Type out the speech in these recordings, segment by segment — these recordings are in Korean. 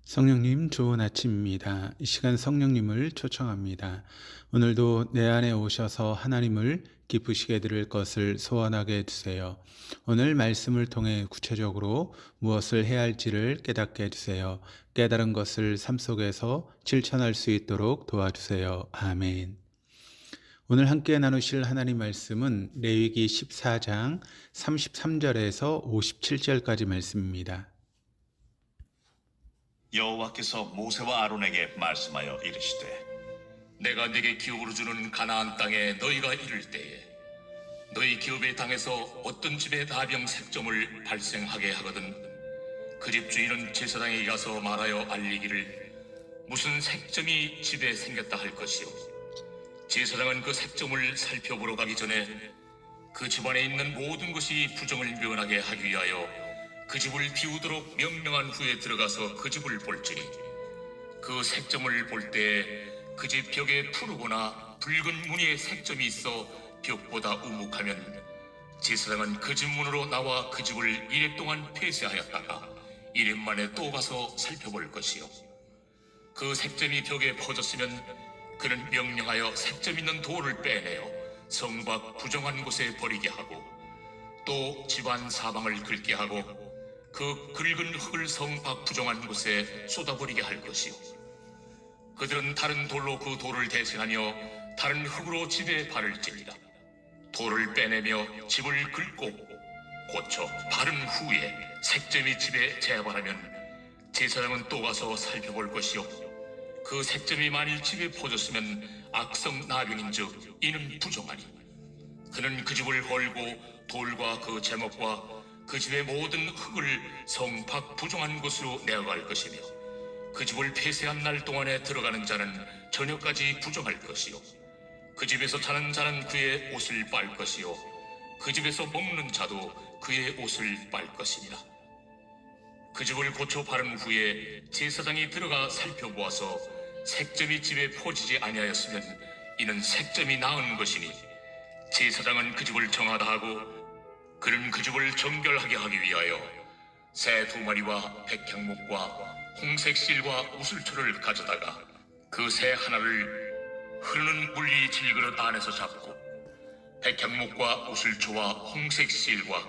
성령님, 좋은 아침입니다. 이 시간 성령님을 초청합니다. 오늘도 내 안에 오셔서 하나님을 기쁘시게 드릴 것을 소원하게 해주세요. 오늘 말씀을 통해 구체적으로 무엇을 해야 할지를 깨닫게 해주세요. 깨달은 것을 삶 속에서 실천할 수 있도록 도와주세요. 아멘. 오늘 함께 나누실 하나님 말씀은 레위기 14장 33절에서 57절까지 말씀입니다. 여호와께서 모세와 아론에게 말씀하여 이르시되 내가 네게 기업으로 주는 가나안 땅에 너희가 이를 때에 너희 기업의 땅에서 어떤 집에 나병 색점을 발생하게 하거든 그 집 주인은 제사장에게 가서 말하여 알리기를 무슨 색점이 집에 생겼다 할 것이요 제사장은 그 색점을 살펴보러 가기 전에 그 집안에 있는 모든 것이 부정을 면하게 하기 위하여 그 집을 비우도록 명령한 후에 들어가서 그 집을 볼지니 그 색점을 볼 때에 그 집 벽에 푸르거나 붉은 무늬의 색점이 있어 벽보다 우묵하면 제사장은 그 집 문으로 나와 그 집을 이래 동안 폐쇄하였다가 이래 만에 또 가서 살펴볼 것이요 그 색점이 벽에 퍼졌으면 그는 명령하여 색점 있는 돌을 빼내어 성 밖 부정한 곳에 버리게 하고 또 집안 사방을 긁게 하고 그 긁은 흙을 성 밖 부정한 곳에 쏟아버리게 할 것이요 그들은 다른 돌로 그 돌을 대신하며 다른 흙으로 집에 바를지니라 돌을 빼내며 집을 긁고 고쳐 바른 후에 색점이 집에 재발하면 제사장은 또 가서 살펴볼 것이요 그 색점이 만일 집에 퍼졌으면 악성 나병인즉 이는 부정하니 그는 그 집을 헐고 돌과 그 제목과 그 집의 모든 흙을 성 밖 부정한 곳으로 내어갈 것이며 그 집을 폐쇄한 날 동안에 들어가는 자는 저녁까지 부정할 것이요 그 집에서 자는 자는 그의 옷을 빨 것이요 그 집에서 먹는 자도 그의 옷을 빨 것이니라 그 집을 고쳐 바른 후에 제사장이 들어가 살펴보아서 색점이 집에 퍼지지 아니하였으면 이는 색점이 나은 것이니 제사장은 그 집을 정하다 하고 그는 그 집을 정결하게 하기 위하여 새 2마리와 백향목과 홍색 실과 우슬초를 가져다가 그 새 하나를 흐르는 물이 질그릇 안에서 잡고 백향목과 우슬초와 홍색 실과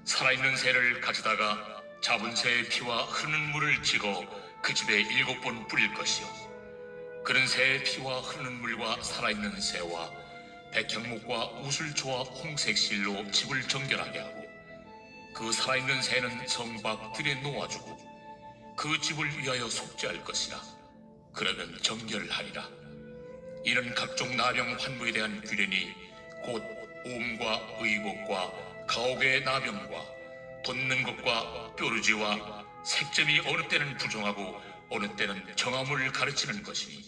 살아있는 새를 가져다가 잡은 새의 피와 흐르는 물을 찍어 그 집에 7번 뿌릴 것이요 그는 새의 피와 흐르는 물과 살아있는 새와 백향목과 우슬초와 홍색 실로 집을 정결하게 하고 그 살아있는 새는 성 밖 들에 놓아주고 그 집을 위하여 속죄할 것이라 그러면 정결하리라 이는 각종 나병 환부에 대한 규례니 곧 오음과 의곡과 가옥의 나병과 돋는 것과 뾰루지와 색점이 어느 때는 부정하고 어느 때는 정함을 가르치는 것이니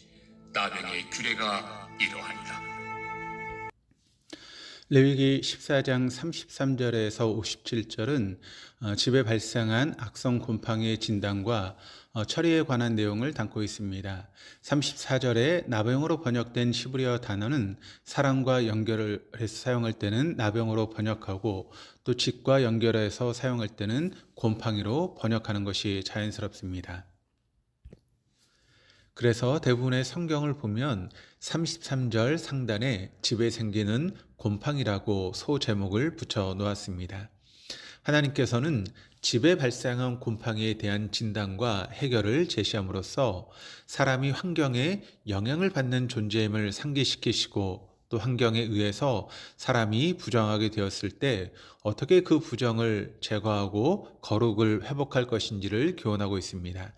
나병의 규례가 이러하니라. 레위기 14장 33절에서 57절은 집에 발생한 악성 곰팡이의 진단과 처리에 관한 내용을 담고 있습니다. 34절에 나병으로 번역된 히브리어 단어는 사람과 연결을 해서 사용할 때는 나병으로 번역하고 또 집과 연결해서 사용할 때는 곰팡이로 번역하는 것이 자연스럽습니다. 그래서 대부분의 성경을 보면 33절 상단에 집에 생기는 곰팡이라고 소제목을 붙여 놓았습니다. 하나님께서는 집에 발생한 곰팡이에 대한 진단과 해결을 제시함으로써 사람이 환경에 영향을 받는 존재임을 상기시키시고 또 환경에 의해서 사람이 부정하게 되었을 때 어떻게 그 부정을 제거하고 거룩을 회복할 것인지를 교훈하고 있습니다.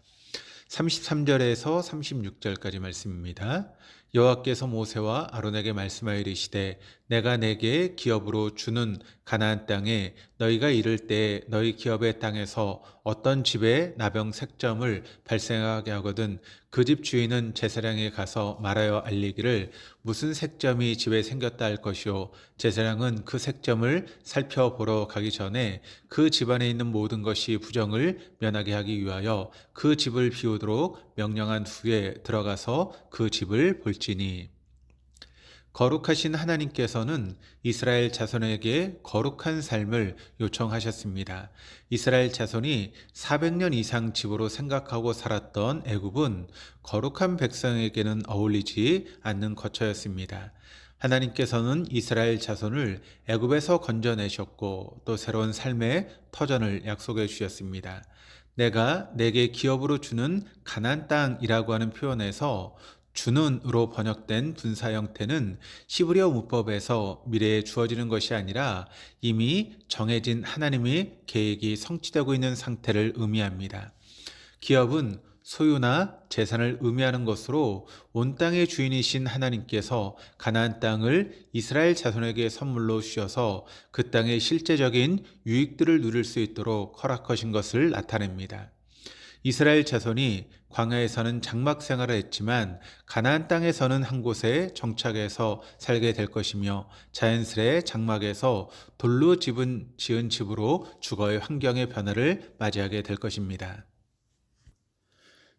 33절에서 36절까지 말씀입니다. 여호와께서 모세와 아론에게 말씀하여 이르시되 내가 내게 기업으로 주는 가나안 땅에 너희가 이를 때 너희 기업의 땅에서 어떤 집에 나병 색점을 발생하게 하거든 그 집 주인은 제사장에 가서 말하여 알리기를 무슨 색점이 집에 생겼다 할 것이요 제사장은 그 색점을 살펴보러 가기 전에 그 집안에 있는 모든 것이 부정을 면하게 하기 위하여 그 집을 비우도록 명령한 후에 들어가서 그 집을 볼지니 거룩하신 하나님께서는 이스라엘 자손에게 거룩한 삶을 요청하셨습니다. 이스라엘 자손이 400년 이상 집으로 생각하고 살았던 애굽은 거룩한 백성에게는 어울리지 않는 거처였습니다. 하나님께서는 이스라엘 자손을 애굽에서 건져내셨고 또 새로운 삶의 터전을 약속해 주셨습니다. 내가 내게 기업으로 주는 가나안 땅이라고 하는 표현에서 주는으로 번역된 분사 형태는 시브리어 문법에서 미래에 주어지는 것이 아니라 이미 정해진 하나님의 계획이 성취되고 있는 상태를 의미합니다. 기업은 소유나 재산을 의미하는 것으로 온 땅의 주인이신 하나님께서 가나안 땅을 이스라엘 자손에게 선물로 주셔서 그 땅의 실제적인 유익들을 누릴 수 있도록 허락하신 것을 나타냅니다. 이스라엘 자손이 광야에서는 장막 생활을 했지만 가나안 땅에서는 한 곳에 정착해서 살게 될 것이며 자연스레 장막에서 돌로 지은 집으로 주거의 환경의 변화를 맞이하게 될 것입니다.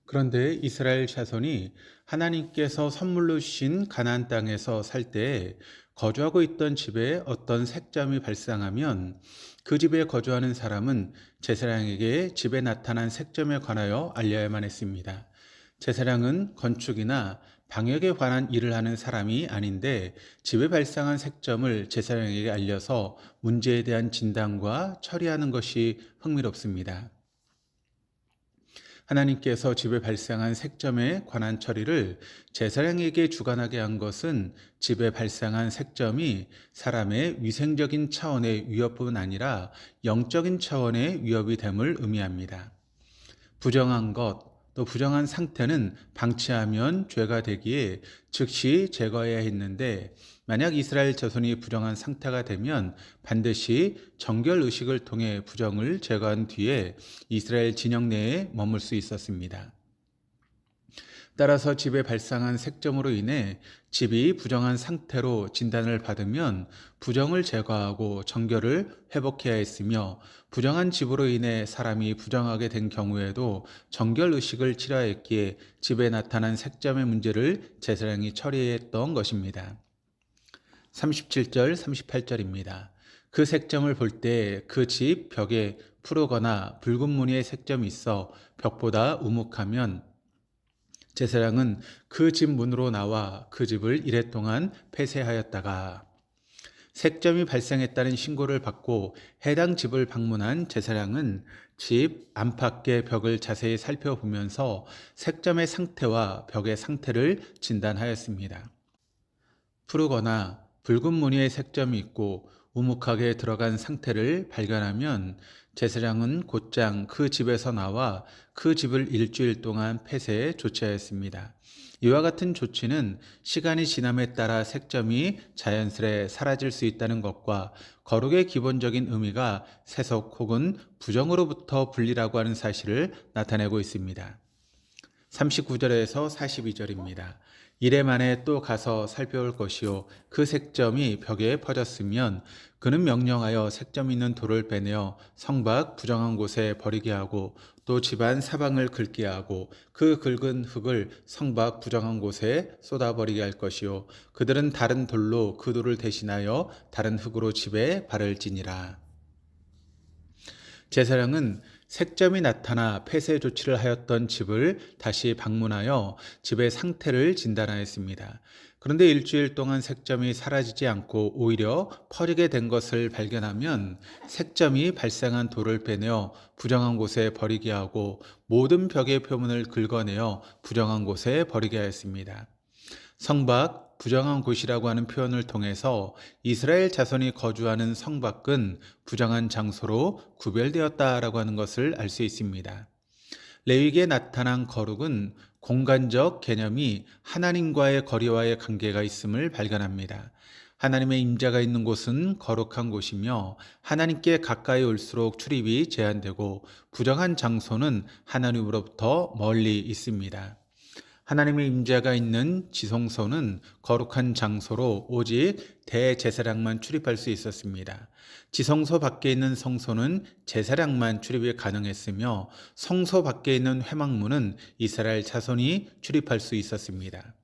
그런데 이스라엘 자손이 하나님께서 선물로 주신 가나안 땅에서 살 때 거주하고 있던 집에 어떤 색점이 발생하면 그 집에 거주하는 사람은 제사장에게 집에 나타난 색점에 관하여 알려야만 했습니다. 제사장은 건축이나 방역에 관한 일을 하는 사람이 아닌데 집에 발생한 색점을 제사장에게 알려서 문제에 대한 진단과 처리하는 것이 흥미롭습니다. 하나님께서 집에 발생한 색점에 관한 처리를 제사장에게 주관하게 한 것은 집에 발생한 색점이 사람의 위생적인 차원의 위협뿐 아니라 영적인 차원의 위협이 됨을 의미합니다. 부정한 것, 또 부정한 상태는 방치하면 죄가 되기에 즉시 제거해야 했는데 만약 이스라엘 자손이 부정한 상태가 되면 반드시 정결 의식을 통해 부정을 제거한 뒤에 이스라엘 진영 내에 머물 수 있었습니다. 따라서 집에 발생한 색점으로 인해 집이 부정한 상태로 진단을 받으면 부정을 제거하고 정결을 회복해야 했으며 부정한 집으로 인해 사람이 부정하게 된 경우에도 정결 의식을 치러야 했기에 집에 나타난 색점의 문제를 제사장이 처리했던 것입니다. 37절, 38절입니다. 그 색점을 볼 때 그 집 벽에 푸르거나 붉은 무늬의 색점이 있어 벽보다 우묵하면 제사장은 그 집 문으로 나와 그 집을 이래 동안 폐쇄하였다가 색점이 발생했다는 신고를 받고 해당 집을 방문한 제사장은 집 안팎의 벽을 자세히 살펴보면서 색점의 상태와 벽의 상태를 진단하였습니다. 푸르거나 붉은 무늬의 색점이 있고 우묵하게 들어간 상태를 발견하면 제사장은 곧장 그 집에서 나와 그 집을 일주일 동안 폐쇄해 조치하였습니다. 이와 같은 조치는 시간이 지남에 따라 색점이 자연스레 사라질 수 있다는 것과 거룩의 기본적인 의미가 세속 혹은 부정으로부터 분리라고 하는 사실을 나타내고 있습니다. 39절에서 42절입니다. 이래 만에 또 가서 살펴볼 것이요 그 색점이 벽에 퍼졌으면 그는 명령하여 색점 있는 돌을 빼내어 성 밖 부정한 곳에 버리게 하고 또 집안 사방을 긁게 하고 그 긁은 흙을 성 밖 부정한 곳에 쏟아버리게 할 것이요 그들은 다른 돌로 그 돌을 대신하여 다른 흙으로 집에 발을 지니라. 제사장은 색점이 나타나 폐쇄 조치를 하였던 집을 다시 방문하여 집의 상태를 진단하였습니다. 그런데 일주일 동안 색점이 사라지지 않고 오히려 퍼지게 된 것을 발견하면 색점이 발생한 돌을 빼내어 부정한 곳에 버리게 하고 모든 벽의 표면을 긁어내어 부정한 곳에 버리게 하였습니다. 성밖 부정한 곳이라고 하는 표현을 통해서 이스라엘 자손이 거주하는 성밖은 부정한 장소로 구별되었다라고 하는 것을 알 수 있습니다. 레위기에 나타난 거룩은 공간적 개념이 하나님과의 거리와의 관계가 있음을 발견합니다. 하나님의 임재가 있는 곳은 거룩한 곳이며 하나님께 가까이 올수록 출입이 제한되고 부정한 장소는 하나님으로부터 멀리 있습니다. 하나님의 임재가 있는 지성소는 거룩한 장소로 오직 대제사장만 출입할 수 있었습니다. 지성소 밖에 있는 성소는 제사장만 출입이 가능했으며 성소 밖에 있는 회막문은 이스라엘 자손이 출입할 수 있었습니다.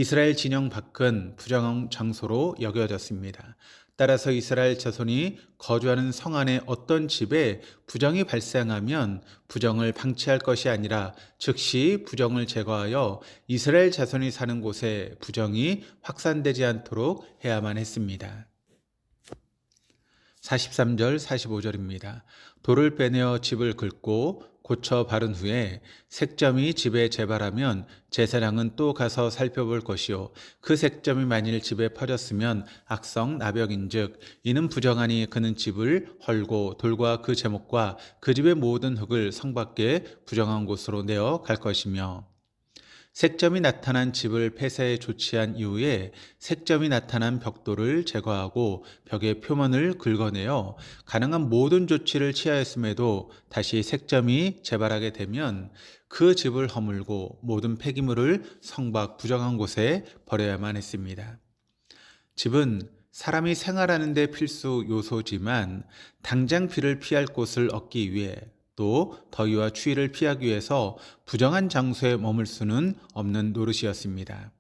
이스라엘 진영 밖은 부정한 장소로 여겨졌습니다. 따라서 이스라엘 자손이 거주하는 성 안의 어떤 집에 부정이 발생하면 부정을 방치할 것이 아니라 즉시 부정을 제거하여 이스라엘 자손이 사는 곳에 부정이 확산되지 않도록 해야만 했습니다. 43절, 45절입니다. 돌을 빼내어 집을 긁고 고쳐 바른 후에 색점이 집에 재발하면 제사장은 또 가서 살펴볼 것이요 그 색점이 만일 집에 퍼졌으면 악성 나병인즉 이는 부정하니 그는 집을 헐고 돌과 그 제목과 그 집의 모든 흙을 성 밖에 부정한 곳으로 내어 갈 것이며 색점이 나타난 집을 폐쇄해 조치한 이후에 색점이 나타난 벽돌을 제거하고 벽의 표면을 긁어내어 가능한 모든 조치를 취하였음에도 다시 색점이 재발하게 되면 그 집을 허물고 모든 폐기물을 성 밖 부정한 곳에 버려야만 했습니다. 집은 사람이 생활하는 데 필수 요소지만 당장 비를 피할 곳을 얻기 위해 또 더위와 추위를 피하기 위해서 부정한 장소에 머물 수는 없는 노릇이었습니다.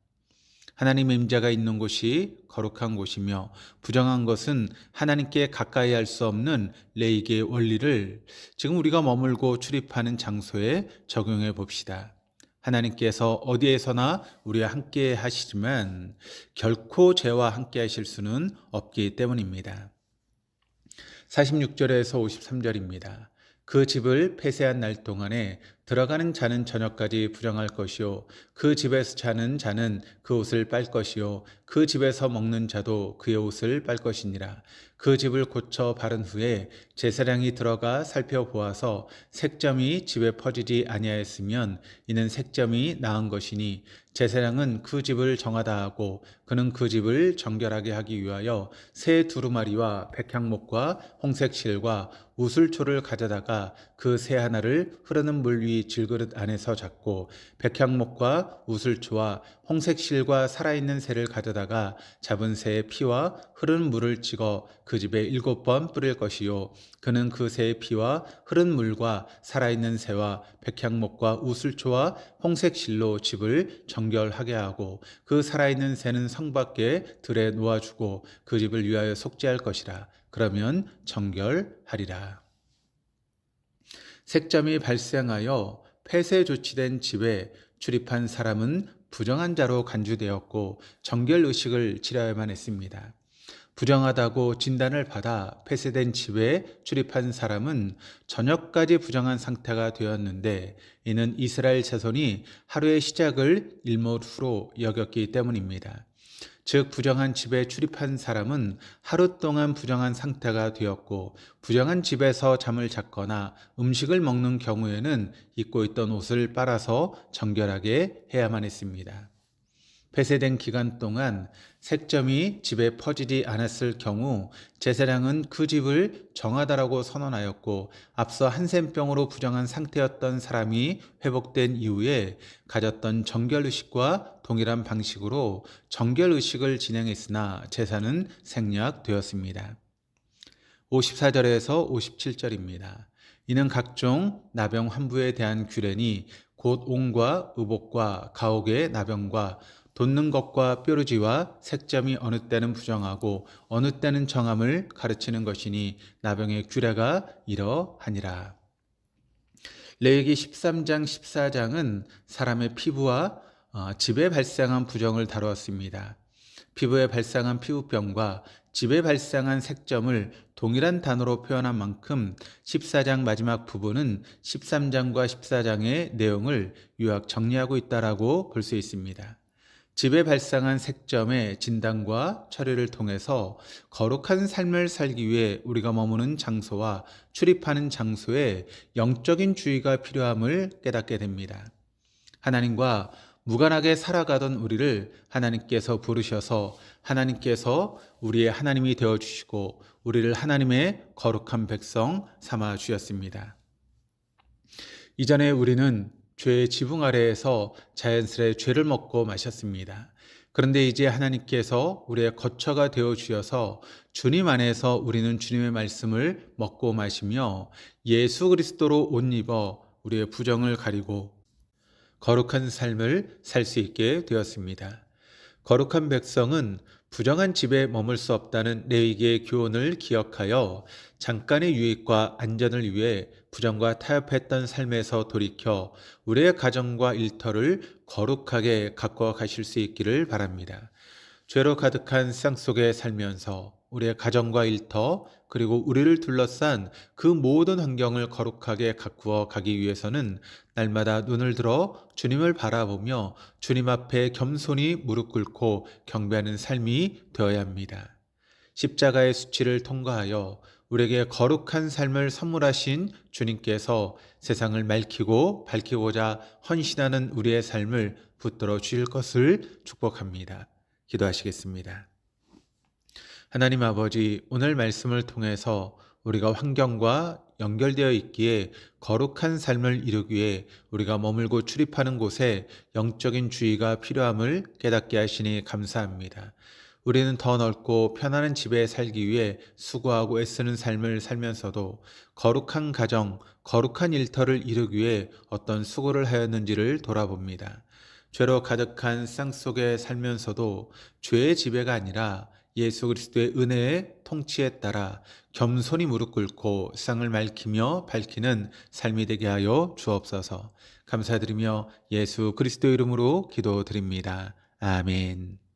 하나님의 임재가 있는 곳이 거룩한 곳이며 부정한 것은 하나님께 가까이 할 수 없는 레이기의 원리를 지금 우리가 머물고 출입하는 장소에 적용해 봅시다. 하나님께서 어디에서나 우리와 함께 하시지만 결코 죄와 함께 하실 수는 없기 때문입니다. 46절에서 53절입니다. 그 집을 폐쇄한 날 동안에 들어가는 자는 저녁까지 부정할 것이요 그 집에서 자는 자는 그 옷을 빨 것이요 그 집에서 먹는 자도 그의 옷을 빨 것이니라. 그 집을 고쳐 바른 후에 제사장이 들어가 살펴보아서 색점이 집에 퍼지지 아니하였으면 이는 색점이 나은 것이니 제사장은 그 집을 정하다 하고 그는 그 집을 정결하게 하기 위하여 새 두루마리와 백향목과 홍색 실과 우슬초를 가져다가 그 새 하나를 흐르는 물 위 질그릇 안에서 잡고 백향목과 우슬초와 홍색 실과 살아있는 새를 가져다가 잡은 새의 피와 흐르는 물을 찍어 그 집에 7번 뿌릴 것이요 그는 그 새의 피와 흐른 물과 살아있는 새와 백향목과 우슬초와 홍색 실로 집을 정결하게 하고 그 살아있는 새는 성 밖에 들에 놓아주고 그 집을 위하여 속죄할 것이라. 그러면 정결하리라. 색점이 발생하여 폐쇄 조치된 집에 출입한 사람은 부정한 자로 간주되었고 정결 의식을 치러야만 했습니다. 부정하다고 진단을 받아 폐쇄된 집에 출입한 사람은 저녁까지 부정한 상태가 되었는데 이는 이스라엘 자손이 하루의 시작을 일몰후로 여겼기 때문입니다. 즉 부정한 집에 출입한 사람은 하루 동안 부정한 상태가 되었고 부정한 집에서 잠을 잤거나 음식을 먹는 경우에는 입고 있던 옷을 빨아서 정결하게 해야만 했습니다. 폐쇄된 기간 동안 색점이 집에 퍼지지 않았을 경우 제사장은 그 집을 정하다라고 선언하였고 앞서 한센병으로 부정한 상태였던 사람이 회복된 이후에 가졌던 정결의식과 동일한 방식으로 정결의식을 진행했으나 제사는 생략되었습니다. 54절에서 57절입니다. 이는 각종 나병 환부에 대한 규례니 곧 옹과 의복과 가옥의 나병과 돋는 것과 뾰루지와 색점이 어느 때는 부정하고 어느 때는 정함을 가르치는 것이니 나병의 규례가 이러하니라. 레위기 13장 14장은 사람의 피부와 집에 발생한 부정을 다루었습니다. 피부에 발생한 피부병과 집에 발생한 색점을 동일한 단어로 표현한 만큼 14장 마지막 부분은 13장과 14장의 내용을 요약 정리하고 있다라고 볼 수 있습니다. 집에 발생한 색점의 진단과 처리를 통해서 거룩한 삶을 살기 위해 우리가 머무는 장소와 출입하는 장소에 영적인 주의가 필요함을 깨닫게 됩니다. 하나님과 무관하게 살아가던 우리를 하나님께서 부르셔서 하나님께서 우리의 하나님이 되어주시고 우리를 하나님의 거룩한 백성 삼아 주셨습니다. 이전에 우리는 죄의 지붕 아래에서 자연스레 죄를 먹고 마셨습니다. 그런데 이제 하나님께서 우리의 거처가 되어 주셔서 주님 안에서 우리는 주님의 말씀을 먹고 마시며 예수 그리스도로 옷 입어 우리의 부정을 가리고 거룩한 삶을 살 수 있게 되었습니다. 거룩한 백성은 부정한 집에 머물 수 없다는 레위기의 교훈을 기억하여 잠깐의 유익과 안전을 위해 부정과 타협했던 삶에서 돌이켜 우리의 가정과 일터를 거룩하게 가꿔 가실 수 있기를 바랍니다. 죄로 가득한 세상 속에 살면서 우리의 가정과 일터 그리고 우리를 둘러싼 그 모든 환경을 거룩하게 가꾸어 가기 위해서는 날마다 눈을 들어 주님을 바라보며 주님 앞에 겸손히 무릎 꿇고 경배하는 삶이 되어야 합니다. 십자가의 수치를 통과하여 우리에게 거룩한 삶을 선물하신 주님께서 세상을 밝히고자 헌신하는 우리의 삶을 붙들어 주실 것을 축복합니다. 기도하시겠습니다. 하나님 아버지, 오늘 말씀을 통해서 우리가 환경과 연결되어 있기에 거룩한 삶을 이루기 위해 우리가 머물고 출입하는 곳에 영적인 주의가 필요함을 깨닫게 하시니 감사합니다. 우리는 더 넓고 편안한 집에 살기 위해 수고하고 애쓰는 삶을 살면서도 거룩한 가정, 거룩한 일터를 이루기 위해 어떤 수고를 하였는지를 돌아봅니다. 죄로 가득한 쌍 속에 살면서도 죄의 지배가 아니라 예수 그리스도의 은혜의 통치에 따라 겸손히 무릎 꿇고 세상을 밝히는 삶이 되게 하여 주옵소서. 감사드리며 예수 그리스도 이름으로 기도드립니다. 아멘.